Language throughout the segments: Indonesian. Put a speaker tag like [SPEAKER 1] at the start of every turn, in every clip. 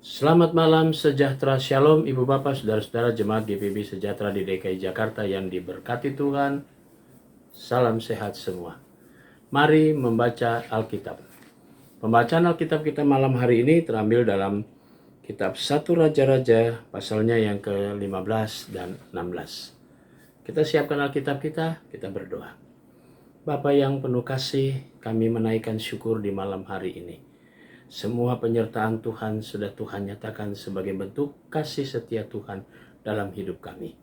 [SPEAKER 1] Selamat malam, sejahtera, shalom Ibu Bapak, Saudara-saudara Jemaat GPB Sejahtera di DKI Jakarta yang diberkati Tuhan. Salam sehat semua. Mari membaca Alkitab. Pembacaan Alkitab kita malam hari ini terambil dalam kitab 1 Raja-Raja pasalnya yang ke-15 dan 16. Kita siapkan Alkitab kita berdoa. Bapa yang penuh kasih, kami menaikkan syukur di malam hari ini. Semua penyertaan Tuhan sudah Tuhan nyatakan sebagai bentuk kasih setia Tuhan dalam hidup kami.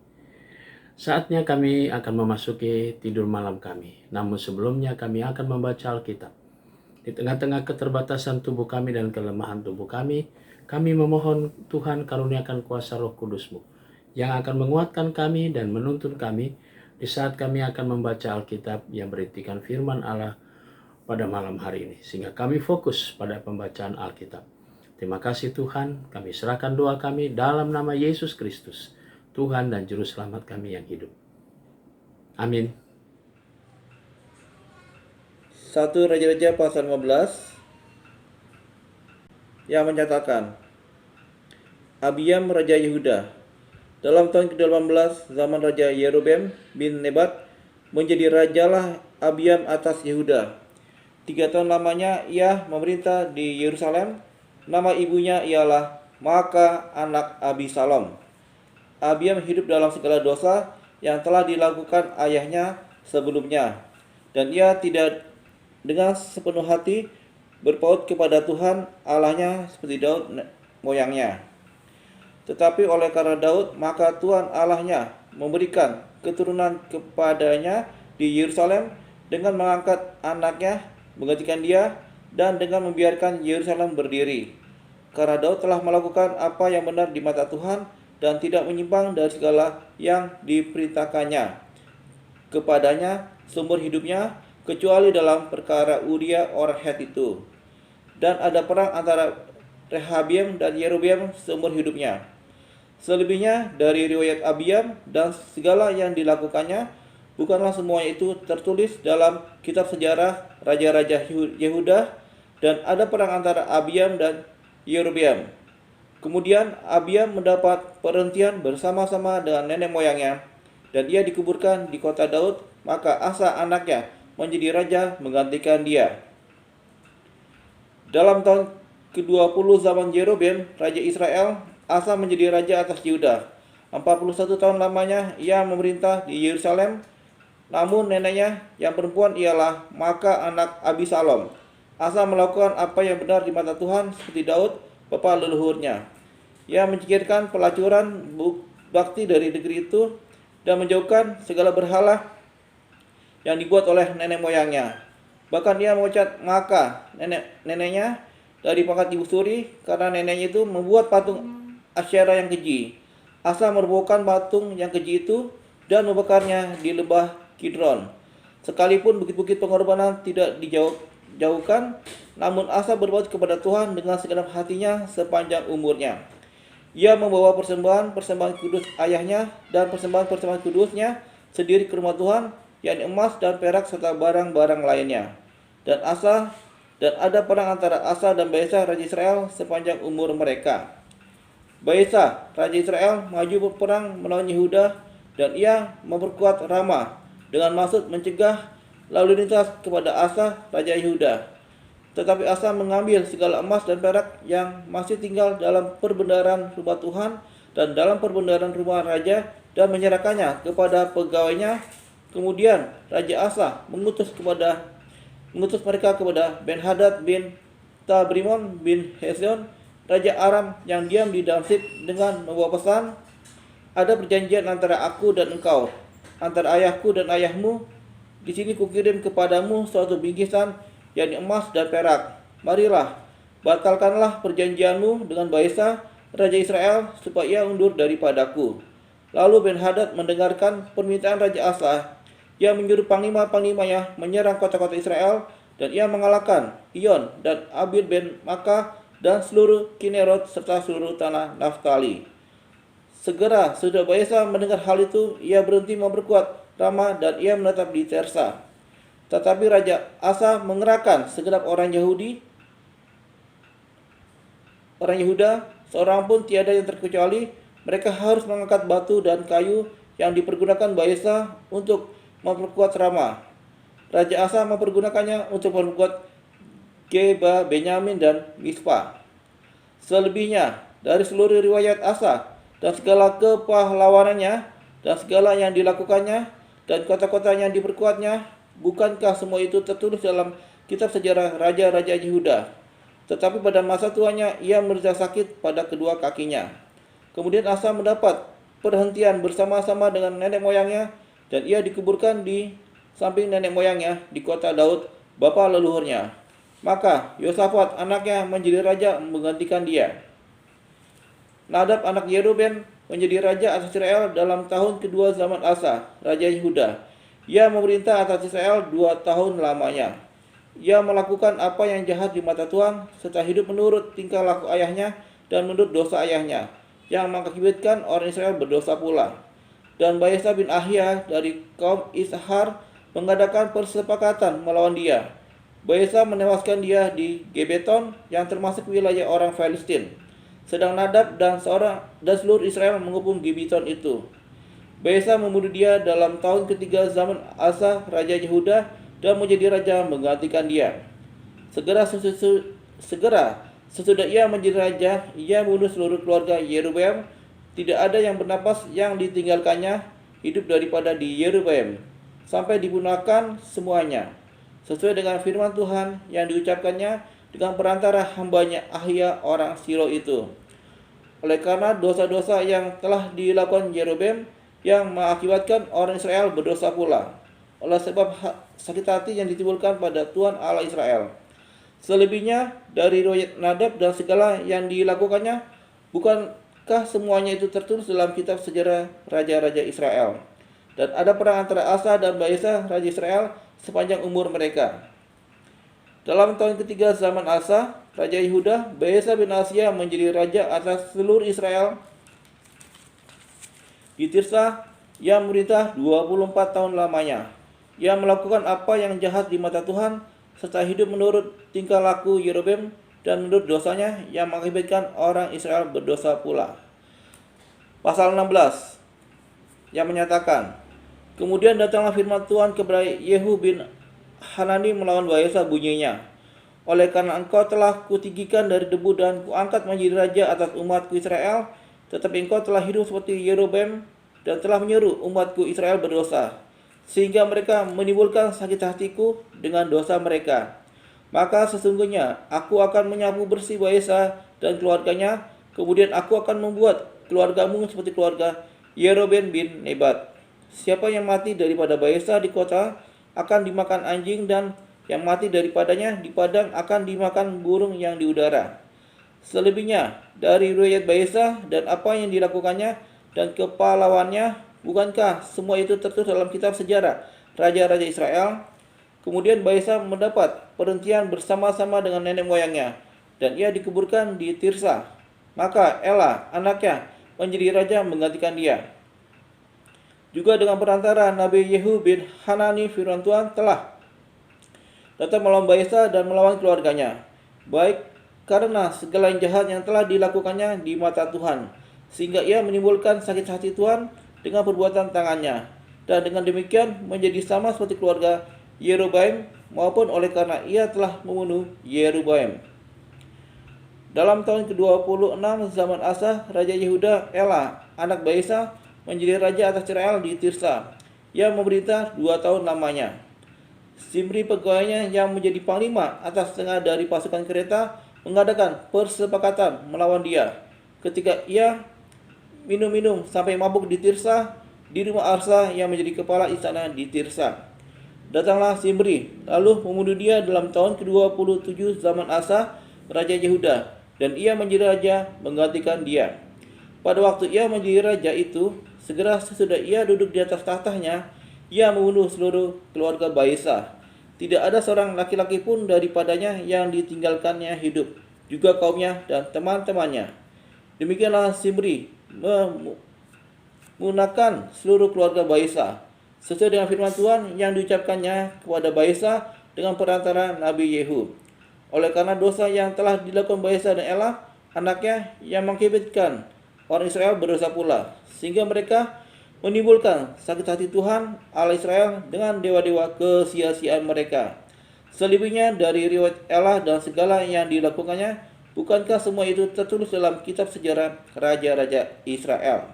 [SPEAKER 1] Saatnya kami akan memasuki tidur malam kami. Namun sebelumnya kami akan membaca Alkitab. Di tengah-tengah keterbatasan tubuh kami dan kelemahan tubuh kami memohon Tuhan karuniakan kuasa Roh Kudus-Mu yang akan menguatkan kami dan menuntun kami di saat kami akan membaca Alkitab yang berisikan firman Allah pada malam hari ini, sehingga kami fokus pada pembacaan Alkitab. Terima kasih Tuhan, kami serahkan doa kami dalam nama Yesus Kristus, Tuhan dan Juru Selamat kami yang hidup. Amin.
[SPEAKER 2] 1 Raja-Raja pasal 15 yang menyatakan Abiam Raja Yehuda. Dalam tahun ke-18 zaman Raja Yerobeam bin Nebat menjadi rajalah Abiam atas Yehuda. 3 tahun lamanya ia memerintah di Yerusalem. Nama ibunya ialah Maaka anak Abisalom. Abiam hidup dalam segala dosa yang telah dilakukan ayahnya sebelumnya, dan ia tidak dengan sepenuh hati berpaut kepada Tuhan Allahnya seperti Daud moyangnya. Tetapi oleh karena Daud, maka Tuhan Allahnya memberikan keturunan kepadanya di Yerusalem dengan mengangkat anaknya menggantikan dia, dan dengan membiarkan Yerusalem berdiri. Karena Daud telah melakukan apa yang benar di mata Tuhan dan tidak menyimpang dari segala yang diperintahkannya kepadanya seumur hidupnya, kecuali dalam perkara Uria orang Het itu. Dan ada perang antara Rehabiam dan Yerobeam seumur hidupnya. Selebihnya dari riwayat Abiam dan segala yang dilakukannya, bukanlah semuanya itu tertulis dalam kitab sejarah Raja-Raja Yehuda, dan ada perang antara Abiam dan Yerobeam. Kemudian Abiam mendapat perhentian bersama-sama dengan nenek moyangnya, dan ia dikuburkan di kota Daud. Maka Asa anaknya menjadi raja menggantikan dia. Dalam tahun ke-20 zaman Yerobeam, Raja Israel, Asa menjadi raja atas Yehuda. 41 tahun lamanya ia memerintah di Yerusalem. Namun neneknya yang perempuan ialah Maaka anak Abisalom. Asa melakukan apa yang benar di mata Tuhan seperti Daud, bapa leluhurnya. Ia menyingkirkan pelacuran bakti dari negeri itu dan menjauhkan segala berhala yang dibuat oleh nenek moyangnya. Bahkan ia memecat Maaka, neneknya, dari pangkat ibu suri karena neneknya itu membuat patung Asyera yang keji. Asa merobohkan patung yang keji itu dan membakarnya di lembah Kidron. Sekalipun bukit-bukit pengorbanan tidak dijauhkan, namun Asa berbuat kepada Tuhan dengan segenap hatinya sepanjang umurnya. Ia membawa persembahan kudus ayahnya dan persembahan kudusnya sendiri ke rumah Tuhan, yakni emas dan perak serta barang-barang lainnya. Dan ada perang antara Asa dan Baesa Raja Israel sepanjang umur mereka. Baesa Raja Israel maju berperang melawan Yehuda, dan ia memperkuat Rama dengan maksud mencegah lalu lintas kepada Asa Raja Yehuda. Tetapi Asa mengambil segala emas dan perak yang masih tinggal dalam perbendaharaan rumah Tuhan dan dalam perbendaharaan rumah raja dan menyerahkannya kepada pegawainya. Kemudian Raja Asa mengutus mereka kepada Ben-Hadad bin Tabrimon bin Hezion, Raja Aram yang diam di Damsyik, dengan membawa pesan, ada perjanjian antara aku dan engkau, antara ayahku dan ayahmu. Di sini kukirim kepadamu suatu bingkisan, yakni emas dan perak. Marilah, batalkanlah perjanjianmu dengan Baesa Raja Israel, supaya ia undur daripadaku. Lalu Ben-Hadad mendengarkan permintaan Raja Asa. Ia menyuruh panglima-panglimanya menyerang kota-kota Israel, dan ia mengalahkan Iyon dan Abir ben Maaka dan seluruh Kinerot serta seluruh tanah Naftali. Segera sesudah Baesa mendengar hal itu, ia berhenti memperkuat Rama dan ia menetap di Tersa. Tetapi Raja Asa mengerahkan segenap orang Yehuda seorang pun tiada yang terkecuali. Mereka harus mengangkat batu dan kayu yang dipergunakan Baesa untuk memperkuat Rama. Raja Asa mempergunakannya untuk memperkuat Geba, Benyamin, dan Mispa. Selebihnya, dari seluruh riwayat Asa dan segala kepahlawanannya dan segala yang dilakukannya dan kota-kota yang diperkuatnya, bukankah semua itu tertulis dalam kitab sejarah raja-raja Yehuda? Tetapi pada masa tuanya ia menderita sakit pada kedua kakinya. Kemudian Asa mendapat perhentian bersama-sama dengan nenek moyangnya, dan ia dikuburkan di samping nenek moyangnya di kota Daud, bapa leluhurnya. Maka Yosafat anaknya menjadi raja menggantikan dia. Nadab anak Yerobeam menjadi raja atas Israel dalam tahun kedua zaman Asa, raja Yehuda. Ia memerintah atas Israel 2 tahun lamanya. Ia melakukan apa yang jahat di mata Tuhan, serta hidup menurut tingkah laku ayahnya dan menurut dosa ayahnya, yang mengakibatkan orang Israel berdosa pula. Dan Baesa bin Ahia dari kaum Ishar mengadakan persepakatan melawan dia. Baesa menewaskan dia di Gebeton yang termasuk wilayah orang Filistin. Sedang Nadab dan seluruh Israel mengepung Gibeton itu. Baesa membunuh dia dalam tahun ketiga zaman Asa raja Yehuda dan menjadi raja menggantikan dia. Segera sesudah ia menjadi raja, ia membunuh seluruh keluarga Yerobeam. Tidak ada yang bernapas yang ditinggalkannya hidup daripada di Yerobeam, sampai dipunahkan semuanya, sesuai dengan firman Tuhan yang diucapkannya dengan perantara hambanya Ahia orang Silo itu. Oleh karena dosa-dosa yang telah dilakukan Yerobeam, yang mengakibatkan orang Israel berdosa pula, oleh sebab sakit hati yang ditimbulkan pada Tuhan Allah Israel. Selebihnya dari riwayat Nadab dan segala yang dilakukannya, bukankah semuanya itu tertulis dalam kitab sejarah raja-raja Israel? Dan ada perang antara Asa dan Baesa raja Israel sepanjang umur mereka. Dalam tahun ketiga zaman Asa raja Yehuda, Baesa bin Asia menjadi raja atas seluruh Israel di Tirsa. Ia memerintah 24 tahun lamanya. Ia melakukan apa yang jahat di mata Tuhan, serta hidup menurut tingkah laku Yerobeam dan menurut dosanya, yang mengakibatkan orang Israel berdosa pula. Pasal 16 yang menyatakan, kemudian datanglah firman Tuhan kepada Yehu bin Hanani melawan Baesa, bunyinya, oleh karena engkau telah kutinggikan dari debu dan kuangkat menjadi raja atas umatku Israel, tetapi engkau telah hidup seperti Yerobeam dan telah menyuruh umatku Israel berdosa, sehingga mereka menimbulkan sakit hatiku dengan dosa mereka. Maka sesungguhnya aku akan menyapu bersih Baesa dan keluarganya, kemudian aku akan membuat keluargamu seperti keluarga Yerobeam bin Nebat. Siapa yang mati daripada Baesa di kota akan dimakan anjing, dan yang mati daripadanya di padang akan dimakan burung yang di udara. Selebihnya dari riwayat Baesa dan apa yang dilakukannya dan kepahlawannya, bukankah semua itu tertulis dalam kitab sejarah raja-raja Israel? Kemudian Baesa mendapat perhentian bersama-sama dengan nenek moyangnya, dan ia dikuburkan di Tirsa. Maka Ela anaknya menjadi raja menggantikan dia. Juga dengan perantara Nabi Yehu bin Hanani, firman Tuhan telah datang melawan Baesa dan melawan keluarganya, baik karena segala yang jahat yang telah dilakukannya di mata Tuhan, sehingga ia menimbulkan sakit hati Tuhan dengan perbuatan tangannya, dan dengan demikian menjadi sama seperti keluarga Yerobeam, maupun oleh karena ia telah membunuh Yerobeam. Dalam tahun ke-26 zaman Asa raja Yehuda, Ela anak Baesa menjadi raja atas Israel di Tirsa. Ia memerintah 2 tahun lamanya. Simri pegawainya yang menjadi panglima atas setengah dari pasukan kereta mengadakan persepakatan melawan dia. Ketika ia minum-minum sampai mabuk di Tirsa, di rumah Arsa yang menjadi kepala istana di Tirsa. Datanglah Simri lalu membunuh dia dalam tahun ke-27 zaman Asa raja Yehuda, dan ia menjadi raja menggantikan dia. Pada waktu ia menjadi raja itu, segera sesudah ia duduk di atas tahtanya, ia membunuh seluruh keluarga Baesa. Tidak ada seorang laki-laki pun daripadanya yang ditinggalkannya hidup, juga kaumnya dan teman-temannya. Demikianlah Simri menggunakan seluruh keluarga Baesa, sesuai dengan firman Tuhan yang diucapkannya kepada Baesa dengan perantara Nabi Yehu. Oleh karena dosa yang telah dilakukan Baesa dan Ela, anaknya yang mengakibatkan orang Israel berdosa pula, sehingga mereka menimbulkan sakit hati Tuhan Allah Israel dengan dewa-dewa kesia-siaan mereka. Selebihnya dari riwayat Allah dan segala yang dilakukannya, bukankah semua itu tertulis dalam kitab sejarah raja-raja Israel?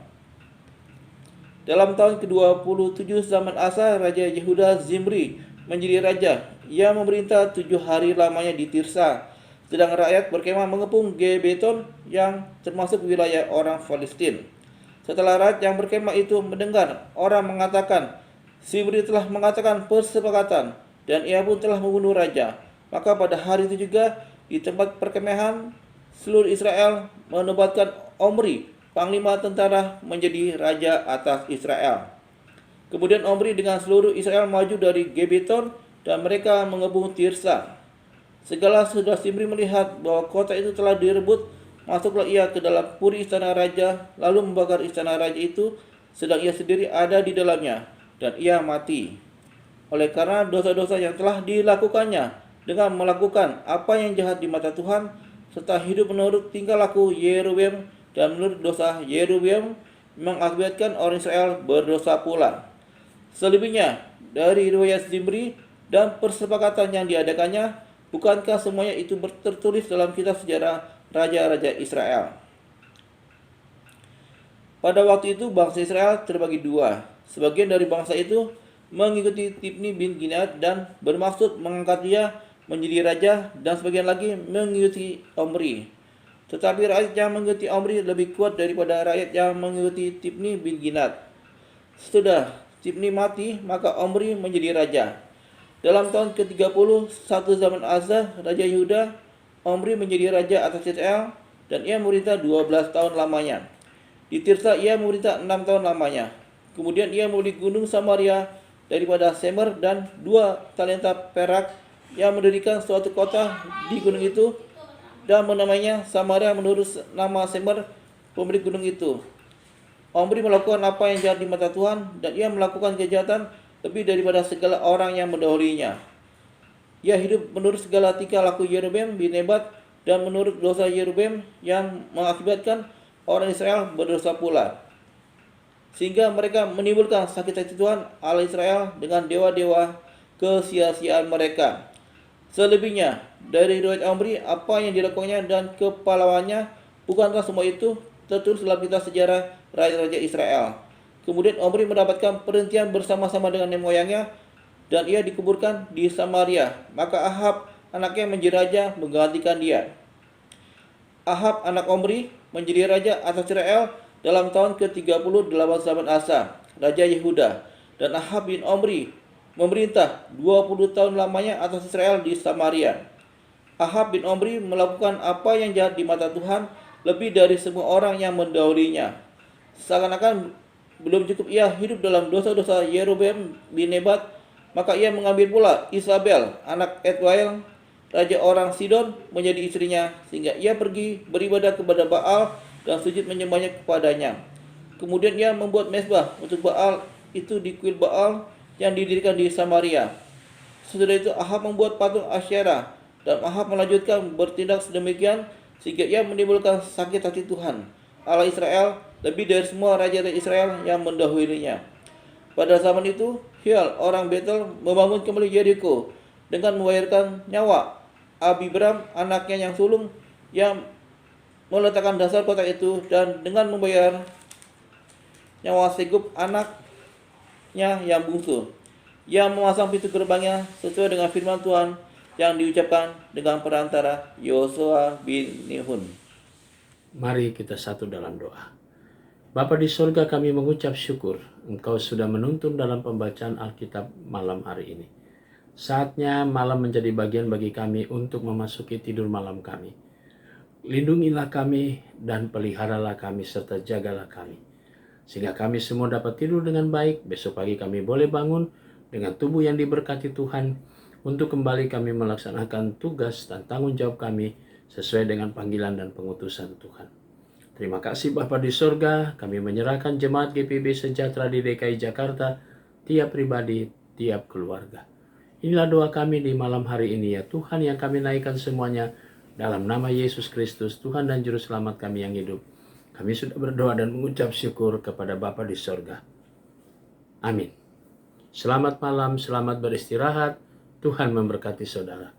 [SPEAKER 2] Dalam tahun ke-27 zaman Asa, Raja Yehuda Zimri menjadi raja. Ia memerintah 7 hari lamanya di Tirsa, sedang rakyat berkemah mengepung Gebeton yang termasuk wilayah orang Palestina. Setelah rakyat yang berkemah itu mendengar orang mengatakan, Zimri telah mengatakan persepakatan, dan ia pun telah membunuh raja. Maka pada hari itu juga di tempat perkemahan seluruh Israel menobatkan Omri, panglima tentara, menjadi raja atas Israel. Kemudian Omri dengan seluruh Israel maju dari Gebeton dan mereka mengebung Tirsa. Segala sesudah Zimri melihat bahwa kota itu telah direbut, masuklah ia ke dalam puri istana raja, lalu membakar istana raja itu, sedang ia sendiri ada di dalamnya, dan ia mati. Oleh karena dosa-dosa yang telah dilakukannya dengan melakukan apa yang jahat di mata Tuhan, serta hidup menurut tingkah laku Yerobeam dan menurut dosa Yerobeam, mengakibatkan orang Israel berdosa pula. Selebihnya dari riwayat Zimri dan persepakatan yang diadakannya, bukankah semuanya itu tertulis dalam kitab sejarah raja-raja Israel? Pada waktu itu bangsa Israel terbagi dua. Sebagian dari bangsa itu mengikuti Tibni bin Gilead dan bermaksud mengangkat dia menjadi raja, dan sebagian lagi mengikuti Omri. Tetapi rakyat yang mengikuti Omri lebih kuat daripada rakyat yang mengikuti Tibni bin Gilead. Setelah Tibni mati, maka Omri menjadi raja. Dalam tahun ke-31 zaman Asa, Raja Yehuda, Omri menjadi raja atas Israel, dan ia memerintah 12 tahun lamanya. Di Tirsa ia memerintah 6 tahun lamanya. Kemudian ia membeli gunung Samaria daripada Semer dan 2 talenta perak, yang mendirikan suatu kota di gunung itu dan menamainya Samaria menurut nama Semer, pemilik gunung itu. Omri melakukan apa yang jahat di mata Tuhan, dan ia melakukan kejahatan lebih daripada segala orang yang mendahulunya. Ia hidup menurut segala tingkah laku Yerobeam bin Nebat dan menurut dosa Yerobeam yang mengakibatkan orang Israel berdosa pula, sehingga mereka menimbulkan sakit hati Tuhan Allah Israel dengan dewa-dewa kesia-siaan mereka. Selebihnya dari riwayat Omri, apa yang dilakukannya dan kepahlawannya, bukankah semua itu tertulis dalam kitab sejarah raja-raja Israel? Kemudian Omri mendapatkan perhentian bersama-sama dengan nenek moyangnya, dan ia dikuburkan di Samaria. Maka Ahab anaknya menjadi raja menggantikan dia. Ahab anak Omri menjadi raja atas Israel dalam tahun ke-38 zaman Asa, Raja Yehuda, dan Ahab bin Omri memerintah 20 tahun lamanya atas Israel di Samaria. Ahab bin Omri melakukan apa yang jahat di mata Tuhan lebih dari semua orang yang mendahulunya. Seakan-akan belum cukup ia hidup dalam dosa-dosa Yerobeam bin Nebat, maka ia mengambil pula Isabel, anak Etwael, raja orang Sidon, menjadi istrinya, sehingga ia pergi beribadah kepada Baal dan sujud menyembahnya kepadanya. Kemudian ia membuat mezbah untuk Baal itu di kuil Baal yang didirikan di Samaria. Sesudah itu Ahab membuat patung Asyera, dan Ahab melanjutkan bertindak sedemikian sehingga ia menimbulkan sakit hati Tuhan Allah Israel lebih dari semua raja-raja Israel yang mendahulunya. Pada zaman itu, Hiel orang Betel membangun kembali Yeriko dengan membayarkan nyawa Abibram anaknya yang sulung yang meletakkan dasar kota itu, dan dengan membayar nyawa Segub anaknya yang bungsu, yang memasang pintu gerbangnya sesuai dengan firman Tuhan yang diucapkan dengan perantara Yosua bin Nun.
[SPEAKER 1] Mari kita satu dalam doa. Bapa di sorga, kami mengucap syukur Engkau sudah menuntun dalam pembacaan Alkitab malam hari ini. Saatnya malam menjadi bagian bagi kami untuk memasuki tidur malam kami. Lindungilah kami dan peliharalah kami serta jagalah kami, sehingga kami semua dapat tidur dengan baik. Besok pagi kami boleh bangun dengan tubuh yang diberkati Tuhan, untuk kembali kami melaksanakan tugas dan tanggung jawab kami sesuai dengan panggilan dan pengutusan Tuhan. Terima kasih Bapa di sorga, kami menyerahkan jemaat GPIB Sejahtera di DKI Jakarta, tiap pribadi, tiap keluarga. Inilah doa kami di malam hari ini ya Tuhan, yang kami naikkan semuanya Dalam nama Yesus Kristus, Tuhan dan Juru Selamat kami yang hidup, kami sudah berdoa dan mengucap syukur kepada Bapa di sorga. Amin. Selamat malam, selamat beristirahat. Tuhan memberkati saudara.